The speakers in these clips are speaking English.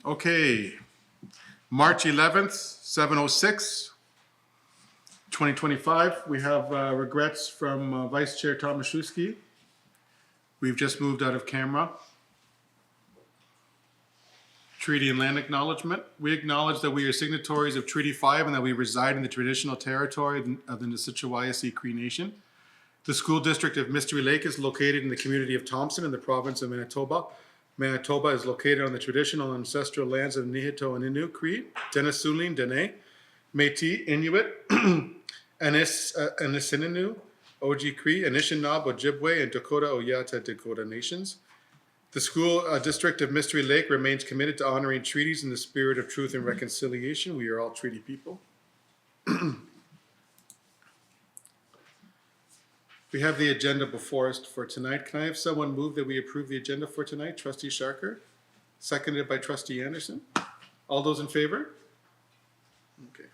Okay, March 11th, 7:06, 2025. We have regrets from Vice Chair Tomaszewski. We've just moved out of camera. Treaty and land acknowledgement. We acknowledge that we are signatories of Treaty 5 and that we reside in the traditional territory of the Nisichawayasi Cree Nation. The school district of Mystery Lake is located in the community of Thompson in the province of Manitoba. Manitoba is located on the traditional ancestral lands of Nihito and Innu Cree, Denisulin, Dene, Métis, Inuit, Anishinaabe, Oji Cree, Anishinaabe, Ojibwe, and Dakota Oyata Dakota nations. The school district of Mystery Lake remains committed to honoring treaties in the spirit of truth and reconciliation. We are all treaty people. We have the agenda before us for tonight. Can I have someone move that we approve the agenda for tonight? Trustee Sharker, seconded by Trustee Anderson. All those in favor? Okay.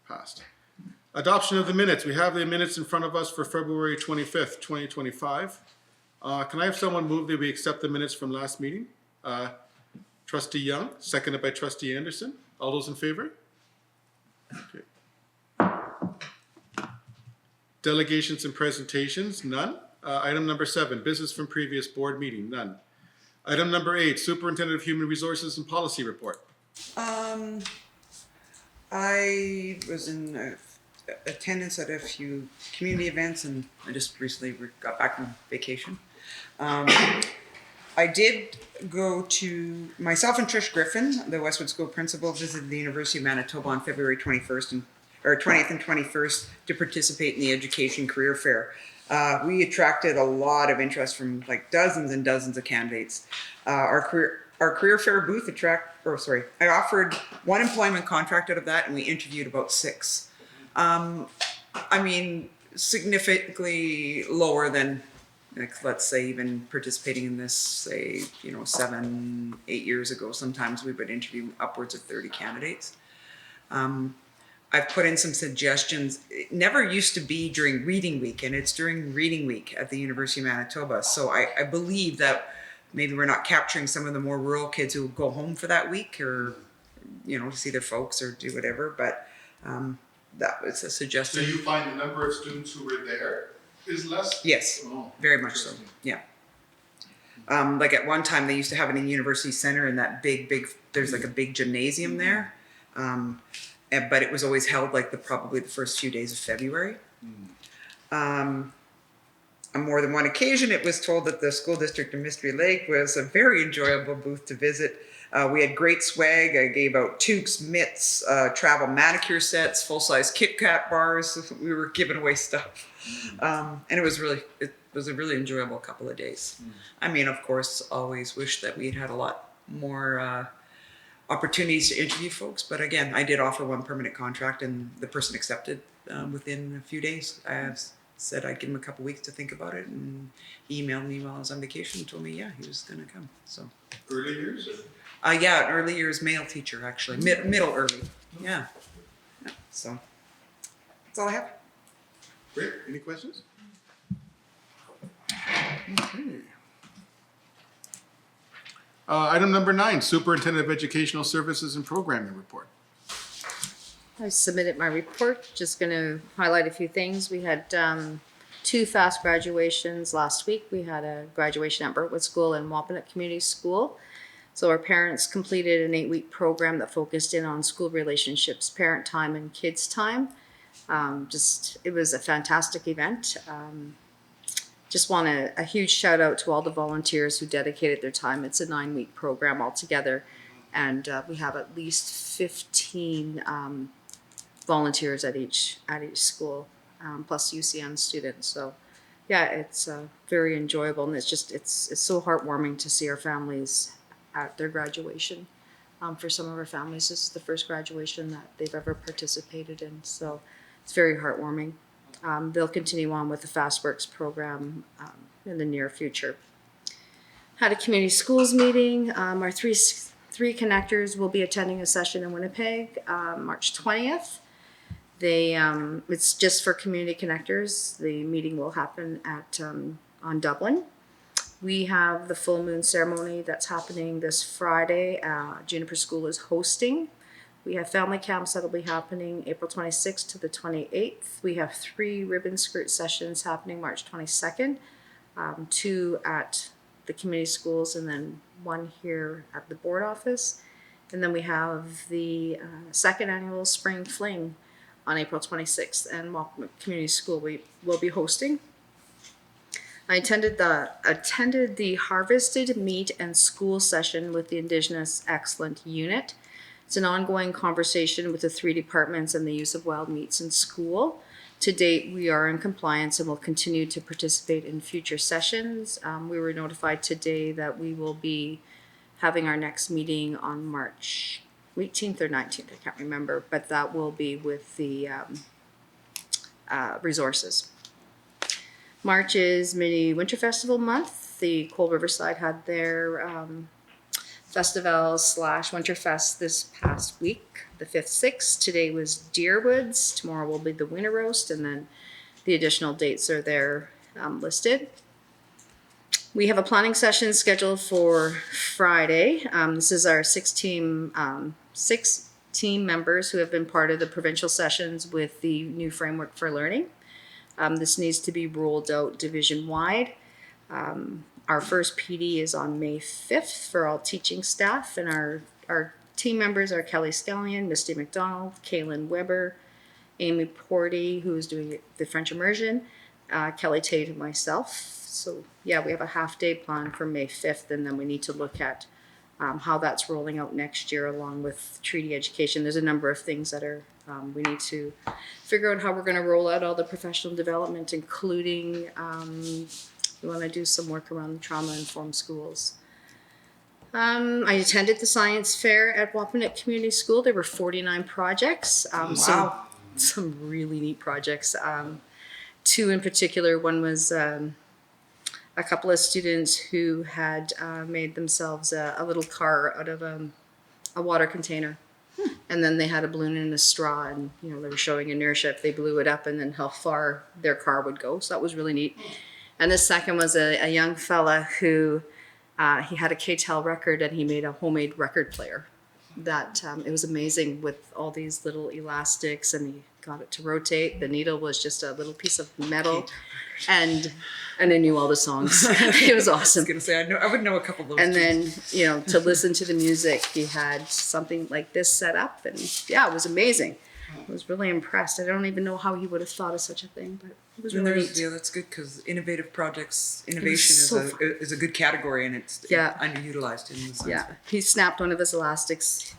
Passed. Adoption of the minutes. We have the minutes in front of us for February 25th, 2025. Can I have someone move that we accept the minutes from last meeting? Trustee Young, seconded by Trustee Anderson. All those in favor? Okay. Delegations and presentations, none. Item number 7, business from previous board meeting, none. Item number 8, Superintendent of Human Resources and Policy Report. I was in attendance at a few community events, and I just recently got back from vacation. I did go to, myself and Trish Griffin, the Westwood School principal, visited the University of Manitoba on February 20th and 21st to participate in the Education Career Fair. We attracted a lot of interest from like dozens and dozens of candidates. Our career fair booth I offered one employment contract out of that, and we interviewed about 6. I mean, significantly lower than, like, let's say, even participating in this, say, 7-8 years ago. Sometimes we would interview upwards of 30 candidates. I've put in some suggestions. It never used to be during reading week, and it's during reading week at the University of Manitoba. So I believe that maybe we're not capturing some of the more rural kids who go home for that week, or, to see their folks or do whatever. But that was a suggestion. So you find the number of students who were there is less? Yes, very much so. Yeah. Like at one time they used to have it in University Center, in that big, there's like a big gymnasium there. But it was always held like probably the first few days of February. On more than one occasion, it was told that the school district of Mystery Lake was a very enjoyable booth to visit. We had great swag. I gave out toques, mitts, travel manicure sets, full-size Kit Kat bars. We were giving away stuff. And it was a really enjoyable couple of days. I mean, of course, always wish that we'd had a lot more opportunities to interview folks. But again, I did offer one permanent contract, and the person accepted within a few days. I said I'd give him a couple weeks to think about it, and he emailed me while I was on vacation and told me, he was going to come. So Early years? yeah, an early years male teacher, actually. Middle early. Yeah. So that's all I have. Great. Any questions? Okay. Item number 9, Superintendent of Educational Services and Programming Report. I submitted my report. Just going to highlight a few things. We had 2 fast graduations last week. We had a graduation at Burtwood School and Wapanet Community School. So our parents completed an 8-week program that focused in on school relationships, parent time, and kids time. It was a fantastic event. Just want a huge shout out to all the volunteers who dedicated their time. It's a 9-week program altogether, and we have at least 15 volunteers at each school, plus UCN students. So yeah, it's very enjoyable, and it's so heartwarming to see our families at their graduation. For some of our families, this is the first graduation that they've ever participated in, so it's very heartwarming. They'll continue on with the FastWorks program in the near future. Had a community schools meeting. Our three connectors will be attending a session in Winnipeg, March 20th. It's just for community connectors. The meeting will happen on Dublin. We have the full moon ceremony that's happening this Friday. Juniper School is hosting. We have family camps that'll be happening April 26th to the 28th. We have 3 ribbon skirt sessions happening March 22nd, 2 at the community schools and then 1 here at the board office. And then we have the second annual spring fling on April 26th, and Wapamun Community School we will be hosting. I attended the Harvested Meat and School session with the Indigenous Excellent Unit. It's an ongoing conversation with the 3 departments and the use of wild meats in school. To date, we are in compliance and will continue to participate in future sessions. We were notified today that we will be having our next meeting on March 18th or 19th, I can't remember, but that will be with the resources. March is Mini Winter Festival month. The Cold Riverside had their festival / Winterfest this past week, the 5th, 6th. Today was Deerwoods. Tomorrow will be the Winter Roast, and then the additional dates are there listed. We have a planning session scheduled for Friday. This is our 6 team members who have been part of the provincial sessions with the new framework for learning. This needs to be rolled out division-wide. Our first PD is on May 5th for all teaching staff, and our team members are Kelly Scallion, Misty McDonald, Kaylin Weber, Amy Porty, who is doing the French immersion, Kelly Tate, and myself. So yeah, we have a half-day plan for May 5th, and then we need to look at how that's rolling out next year along with treaty education. There's a number of things that are we need to figure out how we're going to roll out all the professional development, including we want to do some work around the trauma-informed schools. I attended the science fair at Wapamun Community School. There were 49 projects. Wow. Some really neat projects. 2 in particular. One was a couple of students who had made themselves a little car out of a water container. And then they had a balloon and a straw, and they were showing inertia if they blew it up, and then how far their car would go. So that was really neat. And the second was a young fella who he had a K-Tel record, and he made a homemade record player. That it was amazing with all these little elastics, and he got it to rotate. The needle was just a little piece of metal, and I knew all the songs. It was awesome. I was gonna say I would know a couple of those. And then to listen to the music, he had something like this set up, and yeah, it was amazing. I was really impressed. I don't even know how he would have thought of such a thing, but it was really neat. Yeah, that's good because innovative projects, innovation so is a good category, and it's underutilized in the science. Yeah, he snapped one of his elastics,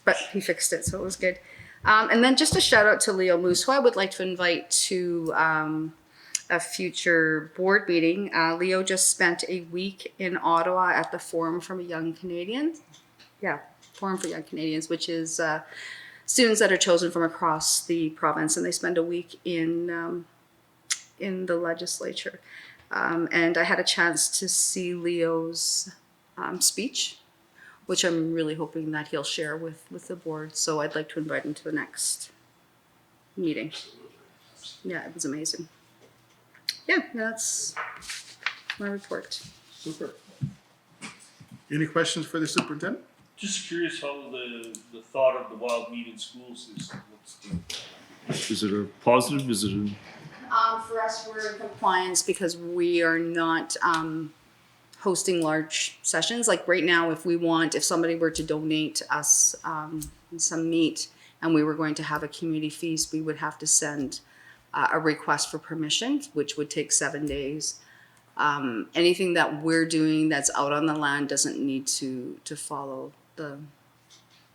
but he fixed it, so it was good. And then just a shout out to Leo Moose, who I would like to invite to a future board meeting. Leo just spent a week in Ottawa at the Forum for Young Canadians. Yeah, Forum for Young Canadians, which is students that are chosen from across the province, and they spend a week in the legislature. And I had a chance to see Leo's speech, which I'm really hoping that he'll share with the board. So I'd like to invite him to the next meeting. Yeah, it was amazing. Yeah, that's my report. Super. Any questions for the superintendent? Just curious how the thought of the wild meat in schools is. Is it a positive? Is it a... For us, we're in compliance because we are not hosting large sessions. Like right now, if somebody were to donate us some meat and we were going to have a community feast, we would have to send a request for permission, which would take 7 days. Anything that we're doing that's out on the land doesn't need to follow the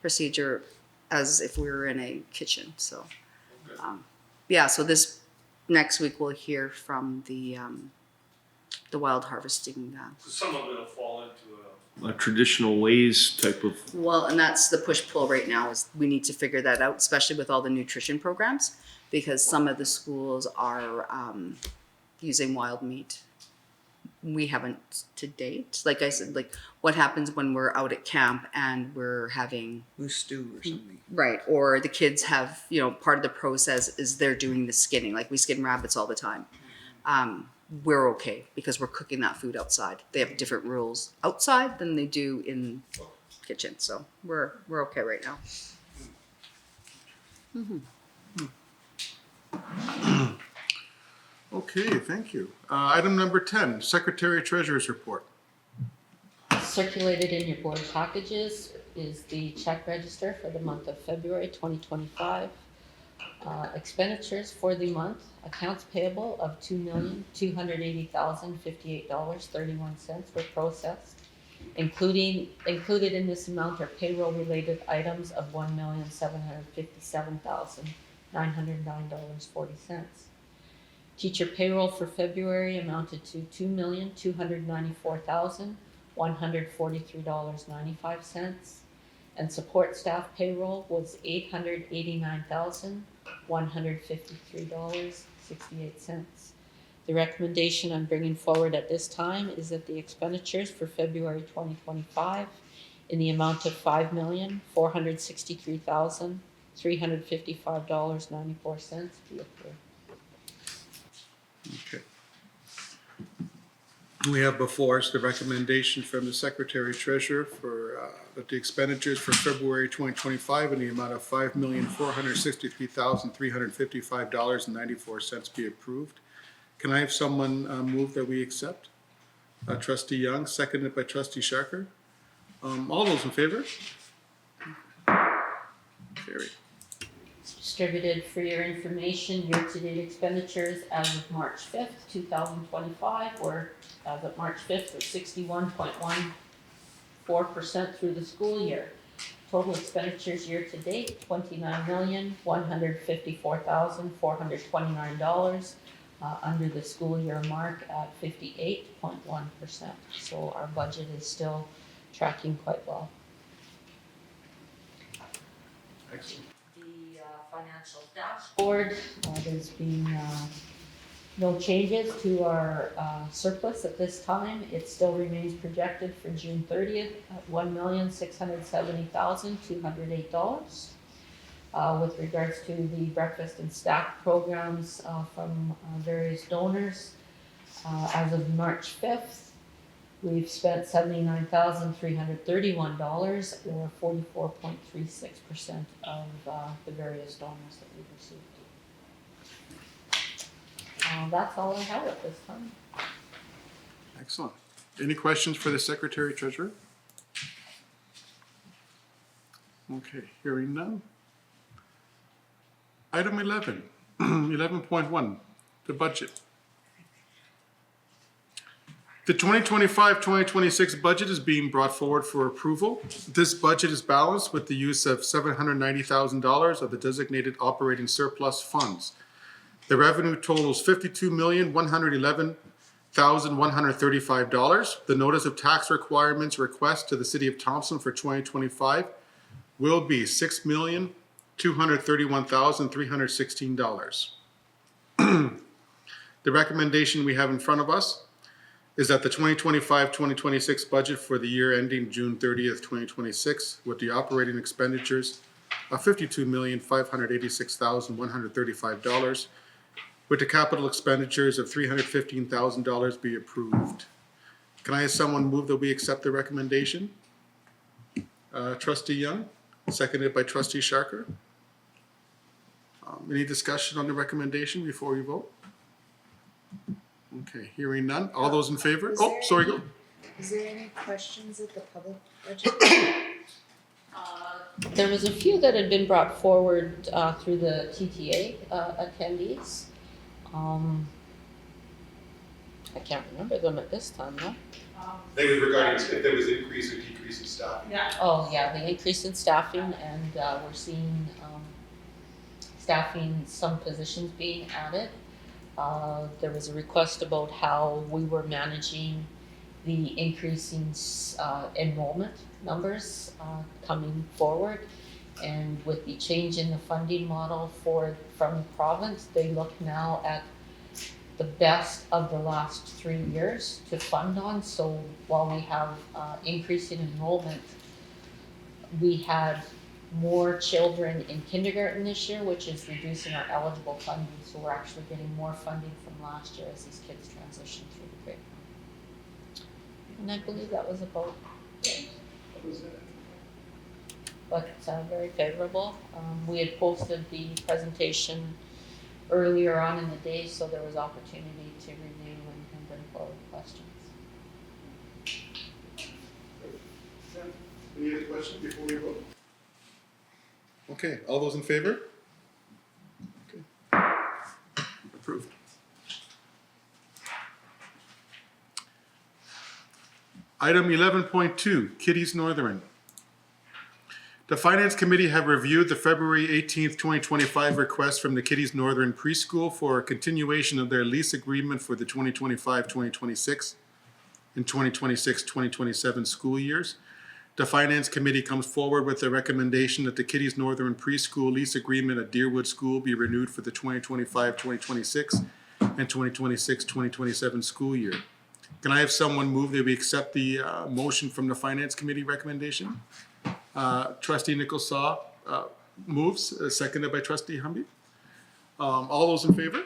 procedure as if we were in a kitchen. So, so this next week we'll hear from the wild harvesting. Some of it will fall into a traditional ways type of. Well, and that's the push-pull right now is we need to figure that out, especially with all the nutrition programs, because some of the schools are using wild meat. We haven't to date. Like I said, like what happens when we're out at camp and we're having Moose stew or something. right, or the kids have part of the process is they're doing the skinning. Like we skin rabbits all the time. we're okay because we're cooking that food outside. They have different rules outside than they do in kitchen, so we're okay right now. Okay, thank you. Item number 10, Secretary Treasurer's Report. Circulated in your board packages is the check register for the month of February 2025. Expenditures for the month, accounts payable of $2,280,058.31 were processed. Included in this amount are payroll-related items of $1,757,909.40. Teacher payroll for February amounted to $2,294,143.95, and support staff payroll was $889,153.68. The recommendation I'm bringing forward at this time is that the expenditures for February 2025 in the amount of $5,463,355.94 be approved. Okay. We have before us the recommendation from the Secretary Treasurer for that the expenditures for February 2025 in the amount of $5,463,355.94 be approved. Can I have someone move that we accept? Trustee Young, seconded by Trustee Sharker. All those in favor? Carried. Distributed for your information, year-to-date expenditures as of March 5th, 2025 were, as of March 5th, were 61.14% through the school year. Total expenditures year-to-date, $29,154,429, under the school year mark at 58.1%. So our budget is still tracking quite well. Excellent. The financial dashboard, there's been no changes to our surplus at this time. It still remains projected for June 30th at $1,670,208. With regards to the breakfast and stack programs from various donors, as of March 5th, we've spent $79,331, or 44.36% of the various donors that we've received. That's all I have at this time. Excellent. Any questions for the Secretary Treasurer? Okay, hearing none. Item 11, 11.1, the budget. The 2025-2026 budget is being brought forward for approval. This budget is balanced with the use of $790,000 of the designated operating surplus funds. The revenue totals $52,111,135. The notice of tax requirements request to the City of Thompson for 2025 will be $6,231,316. The recommendation we have in front of us is that the 2025-2026 budget for the year ending June 30th, 2026, with the operating expenditures of $52,586,135, with the capital expenditures of $315,000 be approved. Can I have someone move that we accept the recommendation? Trustee Young, seconded by Trustee Sharker. Any discussion on the recommendation before we vote? Okay, hearing none. All those in favor? Oh, sorry, go. Is there any questions at the public budget? There was a few that had been brought forward through the TTA attendees. I can't remember them at this time, no? They were regarding if there was increase or decrease in staffing. Oh, yeah, the increase in staffing, and we're seeing staffing, some positions being added. There was a request about how we were managing the increasing enrollment numbers coming forward. And with the change in the funding model from the province, they look now at the best of the last 3 years to fund on. So while we have increasing enrollment, we had more children in kindergarten this year, which is reducing our eligible funding. So we're actually getting more funding from last year as these kids transition through the grade. And I believe that was about it. But very favorable. We had posted the presentation earlier on in the day, so there was opportunity to review and bring forward questions. Any other questions before we vote? Okay, all those in favor? Okay. Approved. Item 11.2, Kitties Northern. The Finance Committee have reviewed the February 18th, 2025 request from the Kitties Northern Preschool for a continuation of their lease agreement for the 2025-2026 and 2026-2027 school years. The Finance Committee comes forward with the recommendation that the Kitties Northern Preschool lease agreement at Deerwood School be renewed for the 2025-2026 and 2026-2027 school year. Can I have someone move that we accept the motion from the Finance Committee recommendation? Trustee Nicholsaw moves, seconded by Trustee Humby. All those in favor?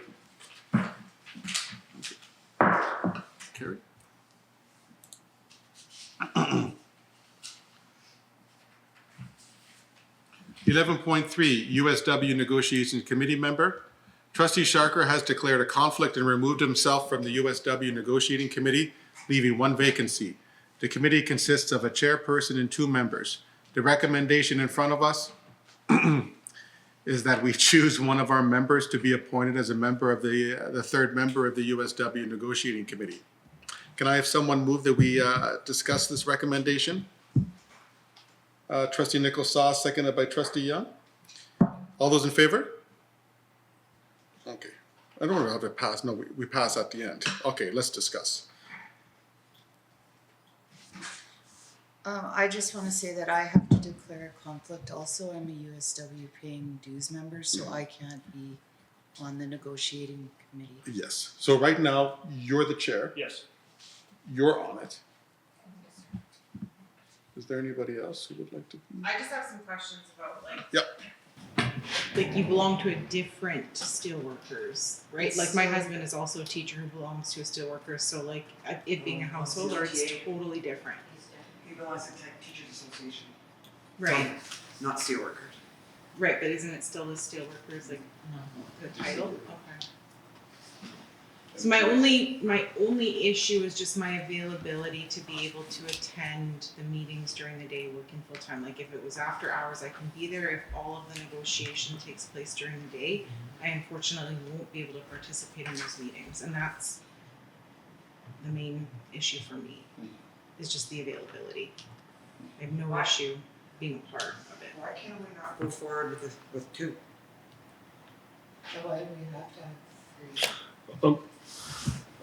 Carried. 11.3, USW Negotiations Committee member. Trustee Sharker has declared a conflict and removed himself from the USW Negotiating Committee, leaving one vacancy. The committee consists of a chairperson and 2 members. The recommendation in front of us is that we choose one of our members to be appointed as a member of the third member of the USW Negotiating Committee. Can I have someone move that we discuss this recommendation? Trustee Nicholsaw, seconded by Trustee Young. All those in favor? Okay. I don't know how to pass. No, we pass at the end. Okay, let's discuss. I just want to say that I have to declare a conflict also. I'm a USW paying dues member, so I can't be on the negotiating committee. Yes. So right now, you're the chair. Yes. You're on it. Is there anybody else who would like to? I just have some questions about Yep. like you belong to a different steelworkers, right? Like my husband is also a teacher who belongs to a steelworkers, so like it being a household or it's totally different. He belongs to Teachers Association, Right, not steelworkers. right, but isn't it still the steelworkers, like the title? Okay. So my only issue is just my availability to be able to attend the meetings during the day working full time. Like if it was after hours, I can be there. If all of the negotiation takes place during the day, I unfortunately won't be able to participate in those meetings, and that's the main issue for me. Is just the availability. I have no issue being a part of it. Why can't we not go forward with 2? Why do we have to have 3?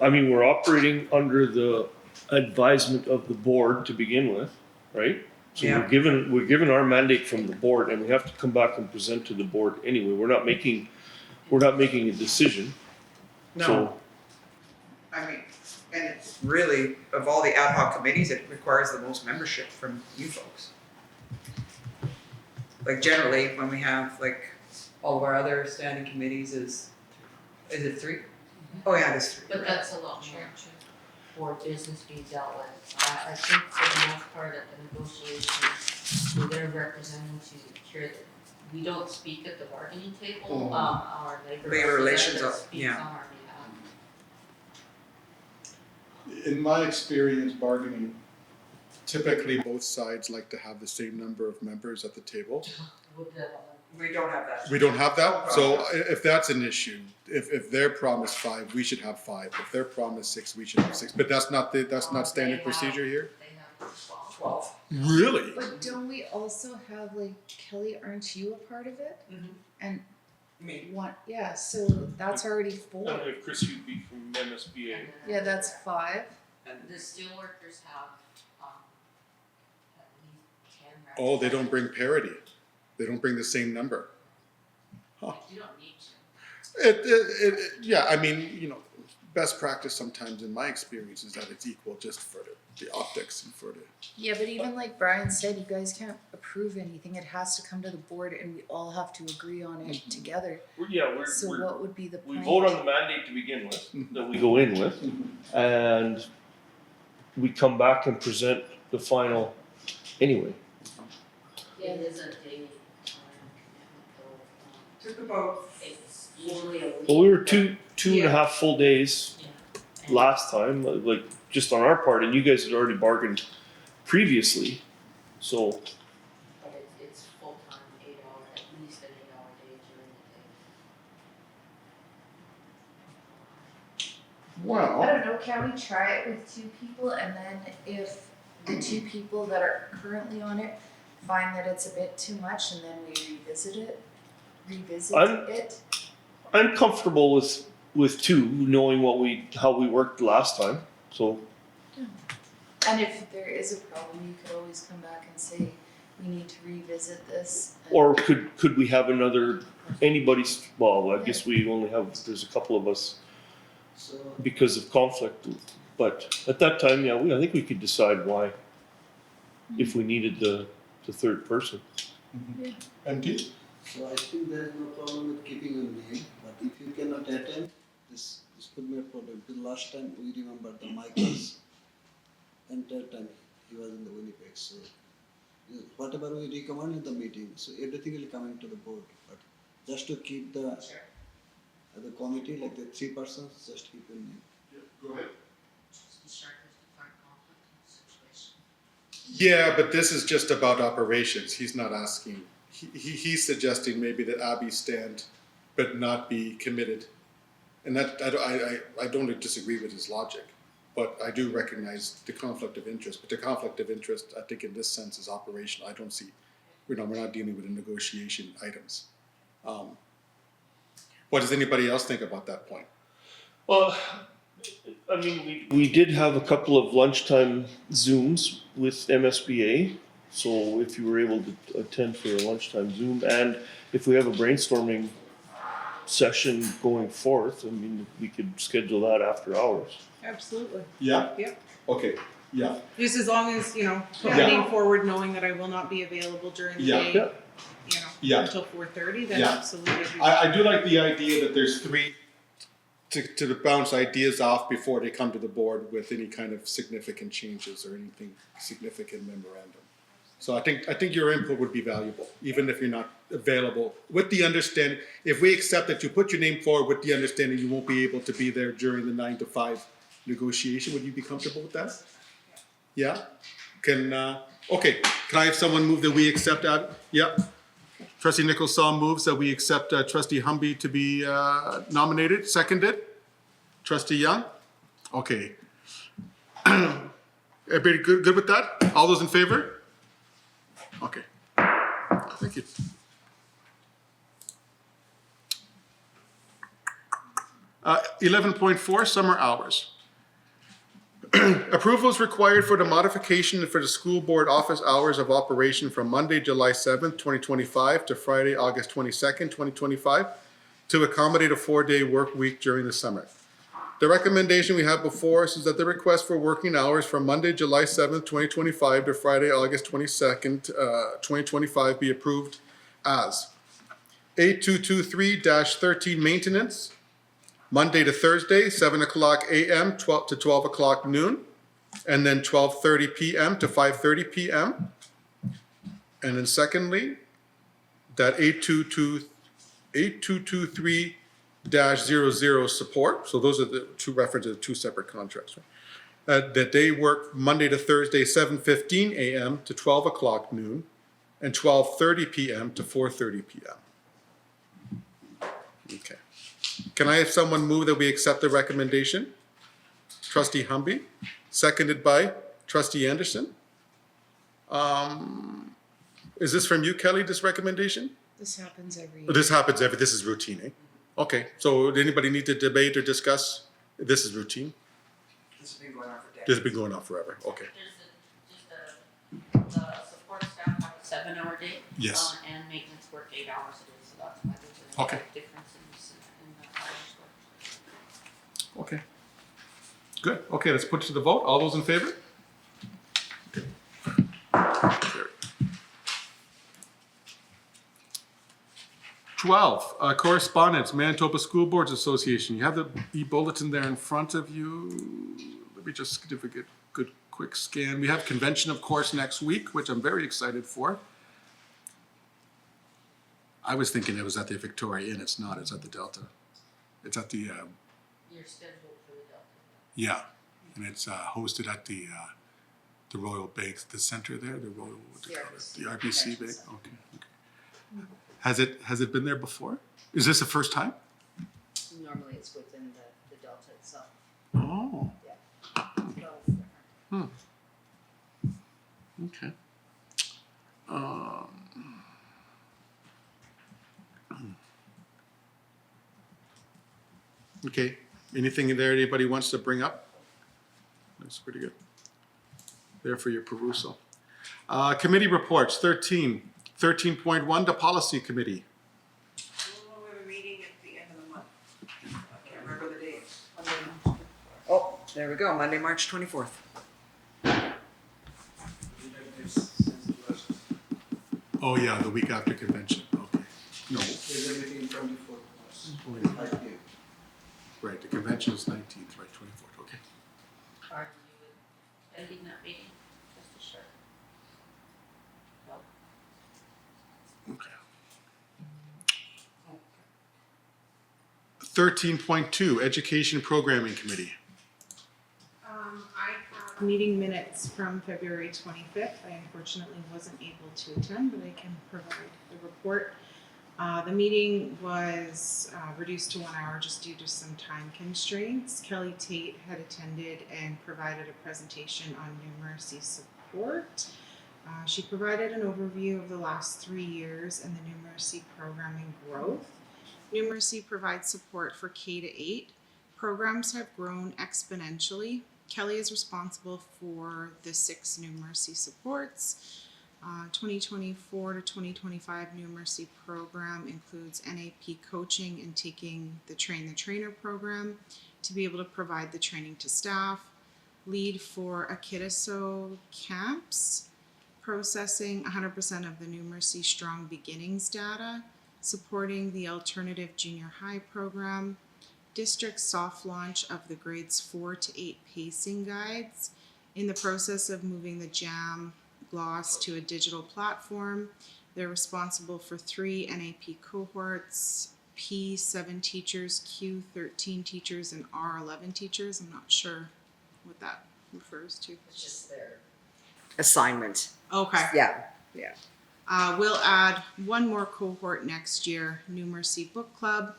I mean, we're operating under the advisement of the board to begin with, right? So Yeah. we're given our mandate from the board, and we have to come back and present to the board anyway. We're not making a decision. So, I mean, and it's really, of all the ad hoc committees, it requires the most membership from you folks. Like generally, when we have like all of our other standing committees is it 3? Oh yeah, it is 3. But that's a lot more for business being dealt with. I think for the most part at the negotiations, they're representing to secure that we don't speak at the bargaining table. Our labor relations, representative speaks yeah. on our behalf. In my experience bargaining, typically both sides like to have the same number of members at the table. Would the We don't have that. We don't have that, so if that's an issue, if they're promised 5, we should have 5. If they're promised 6, we should have 6. But that's not standard procedure here? They have 12. 12. Really? But don't we also have like Kelly? Aren't you a part of it? Mhm. And Me. one, yeah. So that's already 4. Chris, you'd be from MSBA. And then Yeah, that's 5. the steelworkers have at least 10 Oh, they don't bring parity. They don't bring the same number. You don't need to. Yeah, I mean, best practice sometimes in my experience is that it's equal just for the optics and for the. Yeah, but even like Brian said, you guys can't approve anything. It has to come to the board and we all have to agree on it together. So what would be the we point? vote on the mandate to begin with, that we go in with, and we come back and present the final anyway. It isn't a commitment though. Took about It's usually a week. Well, we were two and a Yeah. half full days Yeah. last time, like just on our part, and you guys had already bargained previously, so. But it's full-time, 8 hour, at least an 8 hour day during the day. I Well, don't know, can we try it with 2 people and then if the 2 people that are currently on it find that it's a bit too much and then we revisit it? I'm comfortable with 2, knowing how we worked last time, so. And if there is a problem, you could always come back and say, we need to revisit this. and- Or could we have well, I guess we only there's a couple of us because of conflict, but at that time, yeah, I think we could decide why, if we needed the third person. MT? So I think there is no problem with keeping your name, but if you cannot attend, this could be a problem. Because last time we remember the Mike was entire time he was in the Winnipeg. So whatever we recommend in the meeting, so everything will come into the board. But just to keep the committee, like the 3 persons, just keep your name. Go ahead. Start with the current conflict situation. Yeah, but this is just about operations. He's not asking. He's suggesting maybe that Abby stand, but not be committed. And that I don't disagree with his logic, but I do recognize the conflict of interest. But the conflict of interest, I think, in this sense, is operational. I don't see. We're not dealing with the negotiation items. What does anybody else think about that point? Well, I mean, we did have a couple of lunchtime Zooms with MSBA. So if you were able to attend for a lunchtime Zoom, and if we have a brainstorming session going forth, I mean, we could schedule that after hours. Absolutely. Yeah. Yep. Okay. Yeah. Just as long as, put my Yeah. name forward knowing that I will not be available during the Yeah. day, Yeah. Yeah. until 4:30, then Yeah. absolutely. I'd be- I do like the idea that there's 3 to bounce ideas off before they come to the board with any kind of significant changes or anything significant memorandum. So I think your input would be valuable, even if you're not available, with the understanding, if we accept that you put your name forward with the understanding you won't be able to be there during the 9 to 5 negotiation, would you be comfortable with that? Yeah? Can I have someone move that we accept that? Yeah. Trustee Nicholson moves that we accept Trustee Humby to be nominated. Seconded. Trustee Young? Okay. Everybody good with that? All those in favor? Okay. Thank you. Uh, 11.4, summer hours. Approval is required for the modification for the school board office hours of operation from Monday, July 7th, 2025 to Friday, August 22nd, 2025 to accommodate a 4-day work week during the summer. The recommendation we have before us is that the request for working hours from Monday, July 7th, 2025 to Friday, August 22nd, 2025 be approved as 8223-13 maintenance, Monday to Thursday, 7 o'clock a.m. to 12 o'clock noon, and then 12:30 p.m. to 5:30 p.m. And then secondly, that 8223-00 support, so those are the 2 references, 2 separate contracts, right? That they work Monday to Thursday, 7:15 a.m. to 12 o'clock noon, and 12:30 p.m. to 4:30 p.m. Okay. Can I have someone move that we accept the recommendation? Trustee Humby, seconded by Trustee Anderson. Is this from you, Kelly, this recommendation? This happens every Oh, year. this happens this is routine, eh? Okay, so did anybody need to debate or discuss? This is routine? This has been going on for decades. This has been going on forever, okay. There's the support staff have a 7-hour day. Yes. And maintenance work 8 hours a day, so that's why there's a Okay. difference in the hours worked. Okay. Okay, let's put it to the vote. All those in favor? Carried. 12, correspondence, Manitoba School Boards Association. You have the e-bulletin there in front of you. Let me just give a good quick scan. We have convention, of course, next week, which I'm very excited for. I was thinking it was at the Victoria Inn. It's not. It's at the Delta. It's at the, You're scheduled for the Delta. yeah, and it's hosted at the Royal Bank, the center there, the Royal, what do you call it? The RBC Bank. Okay. Has it been there before? Is this the first time? Normally it's within the Delta itself. Oh, So, okay. Okay, anything in there anybody wants to bring up? That's pretty good. There for your perusal. Committee reports, 13.1, the policy committee. We have a meeting at the end of the month. I can't remember the date. Oh, there we go, Monday, March 24th. Oh, yeah, the week after convention, okay. No, There's a meeting 24th March, 5 p.m. right, the convention is 19th, right, 24th, okay. Are you attending that meeting? Just to share. No? Okay. 13.2, Education Programming Committee. I have meeting minutes from February 25th. I unfortunately wasn't able to attend, but I can provide the report. The meeting was reduced to 1 hour just due to some time constraints. Kelly Tate had attended and provided a presentation on numeracy support. She provided an overview of the last 3 years and the numeracy programming growth. Numeracy provides support for K to 8. Programs have grown exponentially. Kelly is responsible for the 6 numeracy supports. 2024 to 2025 numeracy program includes NAP coaching and taking the Train the Trainer program to be able to provide the training to staff. Lead for Akitaso camps, processing 100% of the Numeracy Strong Beginnings data, supporting the Alternative Junior High program, district soft launch of the grades 4 to 8 pacing guides, in the process of moving the JAM Gloss to a digital platform. They're responsible for 3 NAP cohorts, P7 teachers, Q13 teachers, and R11 teachers. I'm not sure what that refers to. it's just their Assignment. Okay. Yeah. We'll add 1 more cohort next year, Numeracy Book Club.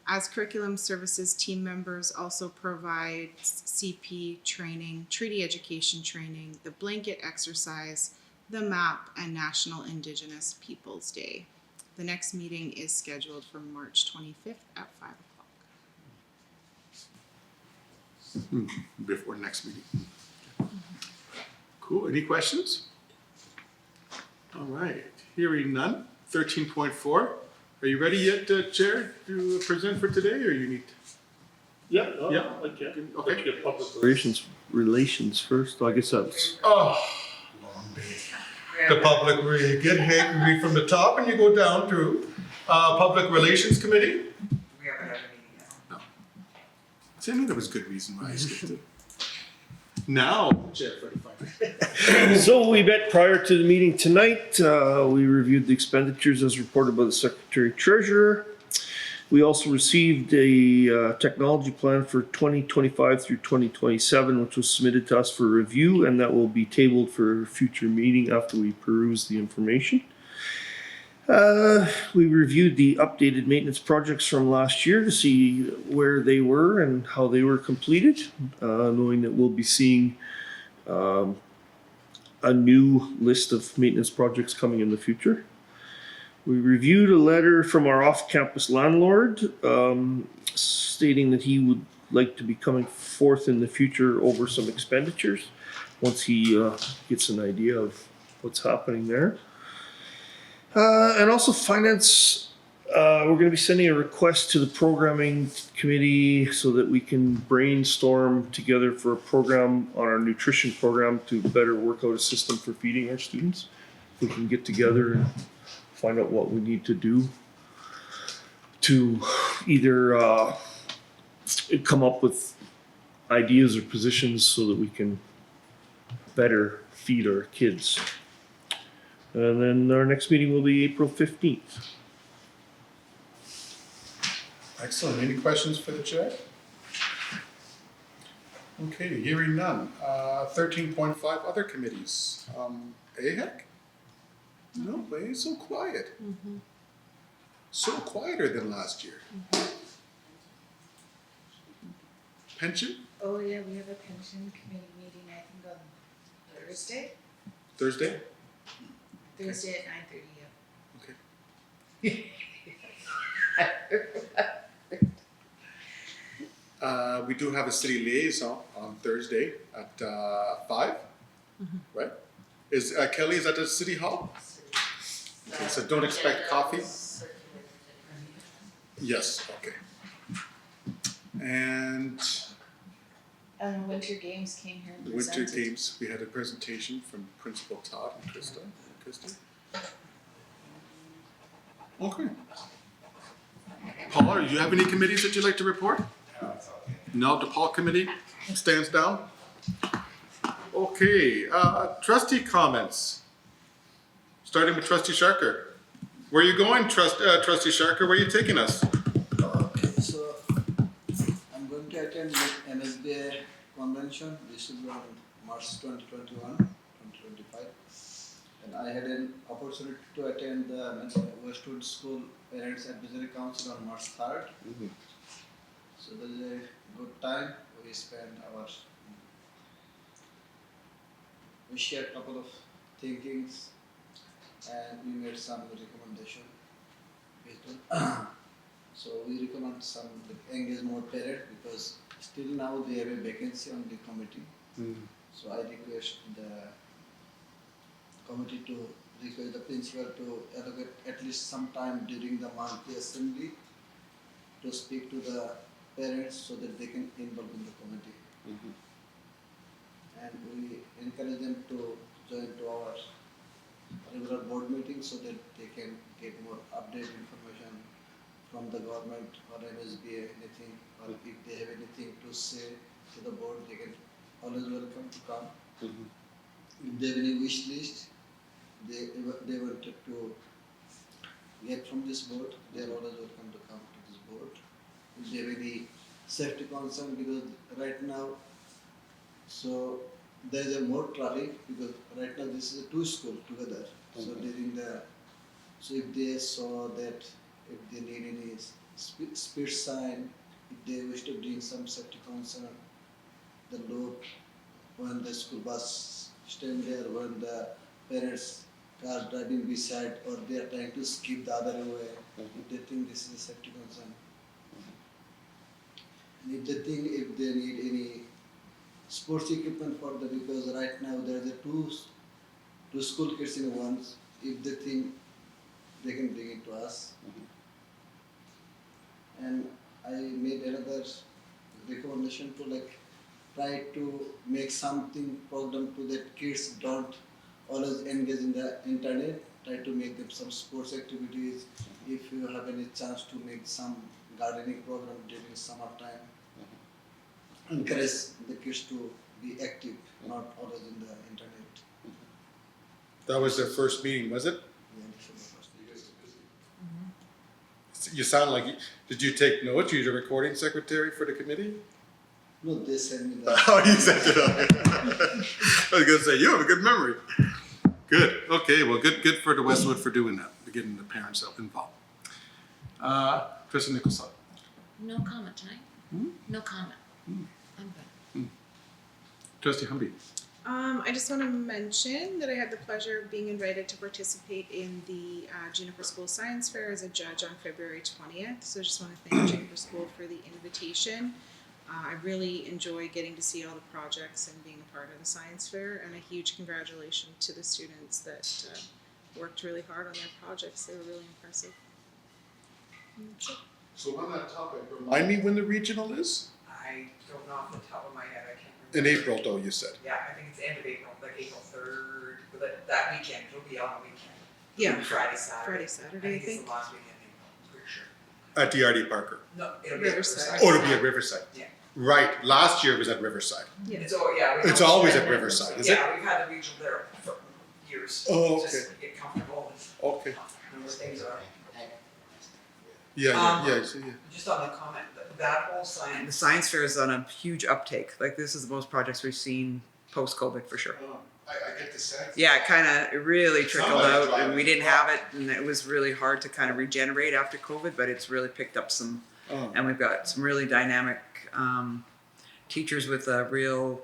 As curriculum services team members also provides CP training, treaty education training, the blanket exercise, the MAP, and National Indigenous Peoples Day. The next meeting is scheduled for March 25th at 5 o'clock. Before next meeting. Cool, any questions? All right, hearing none. 13.4, are you ready yet, Chair, to present for today, or you need? Yeah, Yeah. okay. Okay. Let's get public relations first. I guess that's. Oh, long day. The public, you get hangry from the top and you go down through. Public Relations Committee? We haven't had a meeting yet. No. See, I knew there was good reason why I skipped it. Now, Chair, 45. So we met prior to the meeting tonight. We reviewed the expenditures as reported by the Secretary Treasurer. We also received a technology plan for 2025 through 2027, which was submitted to us for review, and that will be tabled for a future meeting after we peruse the information. We reviewed the updated maintenance projects from last year to see where they were and how they were completed, knowing that we'll be seeing a new list of maintenance projects coming in the future. We reviewed a letter from our off-campus landlord stating that he would like to be coming forth in the future over some expenditures once he gets an idea of what's happening there. And also Finance We're gonna be sending a request to the programming committee so that we can brainstorm together for a program on our nutrition program to better work out a system for feeding our students. We can get together and find out what we need to do to either come up with ideas or positions so that we can better feed our kids. And then our next meeting will be April 15th. Excellent. Any questions for the chair? Okay, hearing none. 13.5 other committees. AHEC? No, they so quiet. So quieter than last year. Pension? Oh yeah, we have a pension committee meeting, I think on Thursday? Thursday? Thursday at 9:30, yeah. Okay. We do have a city liaison on Thursday at 5, right? Is Kelly is at the city hall? Okay, so don't expect coffee. Yes. Okay. And Winter Games came here and the Winter presented. Games, we had a presentation from Principal Todd and Krista. Okay. Paul, do you have any committees that you'd like to report? No, the Paul committee stands down. Okay, trustee comments. Starting with Trustee Sharker. Where are you going, Trustee Sharker? Where are you taking us? Okay, so I'm going to attend the MSBA convention. This will be on March 2021, 2025. And I had an opportunity to attend the Westwood School Parents Advisory Council on March 3rd. So that is a good time. We spent hours. We shared a couple of thinkings and we made some recommendation. So we recommend some engage more parents because still now they have a vacancy on the committee. So I request the committee to request the principal to allocate at least some time during the monthly assembly to speak to the parents so that they can involve in the committee. And we encourage them to join to our regular board meetings so that they can get more updated information from the government or MSBA, anything, or if they have anything to say to the board, they can always welcome to come. If they have any wish list, they wanted to get from this board, they are always welcome to come to this board. If they have any safety concern, because right now, so there is a more traffic because right now this is a two school together. So during the, so if they saw that if they need any speed sign, if they wish to bring some safety concern, the loop when the school bus stand there, when the parents are driving beside or they are trying to skip the other way, if they think this is a safety concern. And if they think if they need any sports equipment for the, because right now there are two school kids in one, if they think they can bring it to us. And I made another recommendation to like try to make something program to that kids don't always engage in the internet, try to make them some sports activities. If you have any chance to make some gardening program during summertime, encourage the kids to be active, not always in the internet. That was their first meeting, was it? Yeah, this is the first thing. You sound like, did you take notes? You're the recording secretary for the committee? No, they send me the. Oh, you sent it out. I was gonna say, you have a good memory. Good, okay, well, good for the Westwood for doing that, getting the parents involved. Trustee Nicholson. No comment tonight? No comment. I'm good. Trustee Humby. I just want to mention that I had the pleasure of being invited to participate in the Juniper School Science Fair as a judge on February 20th. So I just want to thank Juniper School for the invitation. I really enjoy getting to see all the projects and being a part of the science fair, and a huge congratulations to the students that worked really hard on their projects. They were really impressive. So on that topic, remind me when the regional is? I don't know off the top of my head, I can't In remember. April, though, you said. Yeah, I think it's the end of April, like April 3rd, but that weekend, it'll be on a weekend. Yeah. Maybe Friday, Saturday. Friday, Saturday, I It's think. the last weekend in April, I'm pretty sure. At DRD Parker. No, it'll be at Riverside. Riverside. Oh, it'll be at Riverside. Yeah. Right, last year it was at Riverside. It's, yeah. It's always at Riverside, is it? Yeah, we've had the regional there for years. Oh, Just to get comfortable Okay. and where things are. Yeah. Just on the comment, that whole science. The science fair is on a huge uptake. Like, this is the most projects we've seen post-COVID for sure. I get the sense. Yeah, it really trickled Somebody's out, and driving. we didn't have it, and it was really hard to kind of regenerate after COVID, but it's really picked up some, Oh. and we've got some really dynamic teachers with a real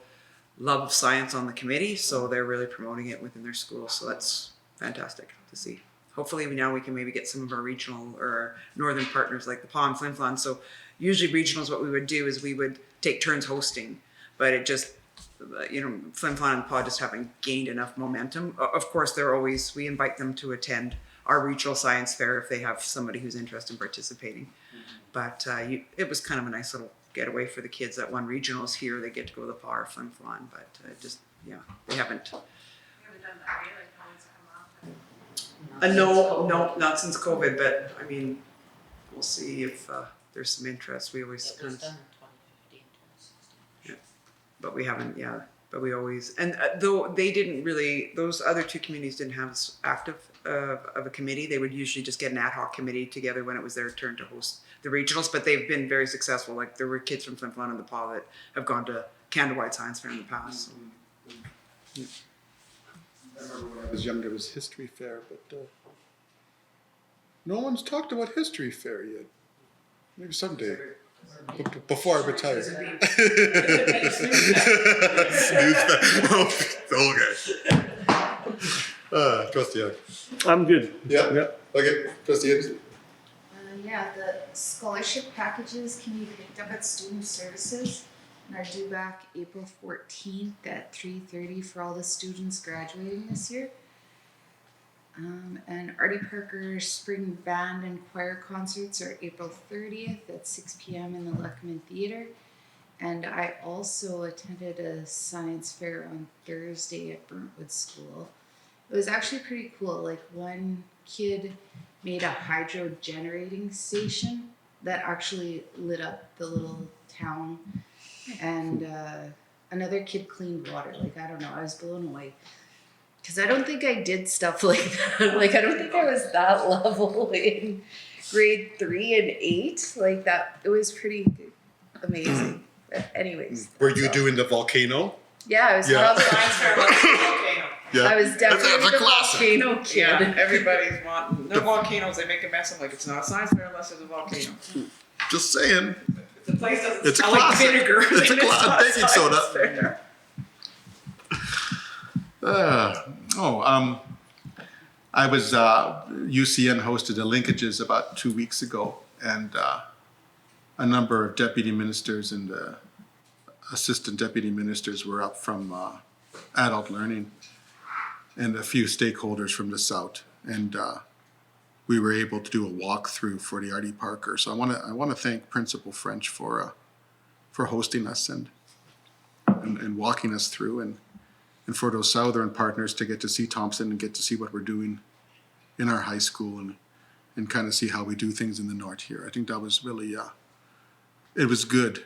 love of science on the committee, so they're really promoting it within their school, so that's fantastic to see. Hopefully now we can maybe get some of our regional or northern partners like the PAW and Flin Flon. So usually regionals, what we would do is we would take turns hosting, but it just, Flin Flon and PAW just haven't gained enough momentum. Of course, we invite them to attend our regional science fair if they have somebody who's interested in participating. But it was kind of a nice little getaway for the kids that won regionals here. They get to go to the PAW or Flin Flon, but they haven't. No, not since COVID, but I mean, we'll see if there's some interest. We always It kind was of, done in 2015, 2016. but we haven't, but we always, and though they didn't really, those other two communities didn't have as active of a committee. They would usually just get an ad hoc committee together when it was their turn to host the regionals, but they've been very successful. Like, there were kids from Flin Flon and the PAW that have gone to Canada Wide Science Fair in the past. So. I remember when I was younger, it was history fair, but no one's talked about history fair yet. Maybe someday, before I retire. Okay. Trustee Young. I'm good. Yeah. Okay. Trustee Anderson. Yeah, the scholarship packages can be picked up at Student Services and are due back April 14th at 3:30 for all the students graduating this year. And Artie Parker's spring band and choir concerts are April 30th at 6 p.m. in the Luckman Theater. And I also attended a science fair on Thursday at Burntwood School. It was actually pretty cool. Like, one kid made a hydro generating station that actually lit up the little town, and another kid cleaned water. Like, I don't know, I was blown away. Because I don't think I did stuff like that. Like, I don't think I was that level in grade 3 and 8. Like, that, it was pretty amazing. But anyways. Were you doing the volcano? Yeah, I was Yeah. on the Science fair was a volcano. Yeah. I was definitely That's a the classic. volcano kid. Yeah, everybody's wanting, no volcanoes, they make a mess. I'm like, it's not a science fair unless there's a volcano. Just saying. If the place doesn't It's a smell like classic. vinegar, It's a then classic. not Baking soda. science fair. I was, UCN hosted a linkages about 2 weeks ago, and a number of deputy ministers and assistant deputy ministers were up from adult learning, and a few stakeholders from the South. And we were able to do a walkthrough for the Artie Parker. So I want to thank Principal French for hosting us and walking us through, and for those southern partners to get to see Thompson and get to see what we're doing in our high school and kind of see how we do things in the north here. I think that was really, it was good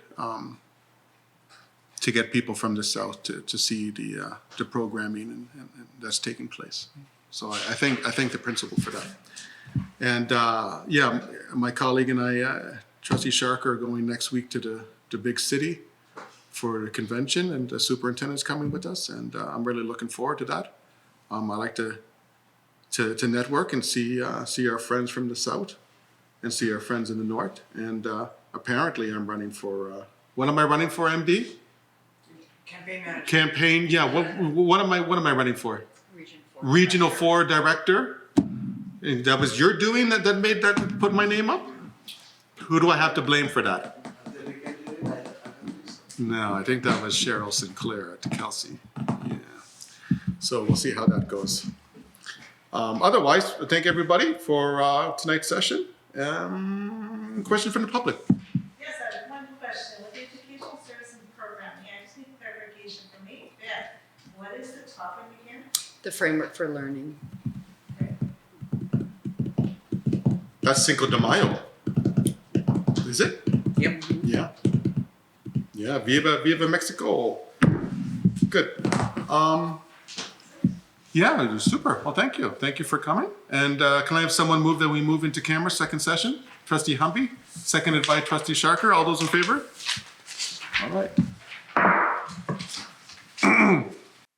to get people from the south to see the programming and that's taking place. So I thank the principal for that. And my colleague and I, Trustee Shark, are going next week to the big city for the convention, and the superintendent's coming with us, and I'm really looking forward to that. I like to network and see our friends from the south and see our friends in the north. And apparently, I'm running for what am I running for, MD? Campaign manager. Campaign. Yeah. What am I running for? Regional 4 director. And that was your doing that put my name up. Who do I have to blame for that? No, I think that was Cheryl Sinclair at Kelsey. Yeah. So we'll see how that goes. Otherwise, thank everybody for tonight's session, Question from the public. Yes, I have one question. With the educational services programming, I just need clarification from me. Beth, what is the topic again? The framework for learning. That's Cinco de Mayo. Is it? Yep. Yeah. Yeah, Viva Mexico. Good. Yeah, it was super. Well, thank you. Thank you for coming. And can I have someone move that we move into camera second session? Trustee Humpy, seconded by Trustee Sharker. All those in favor? All right.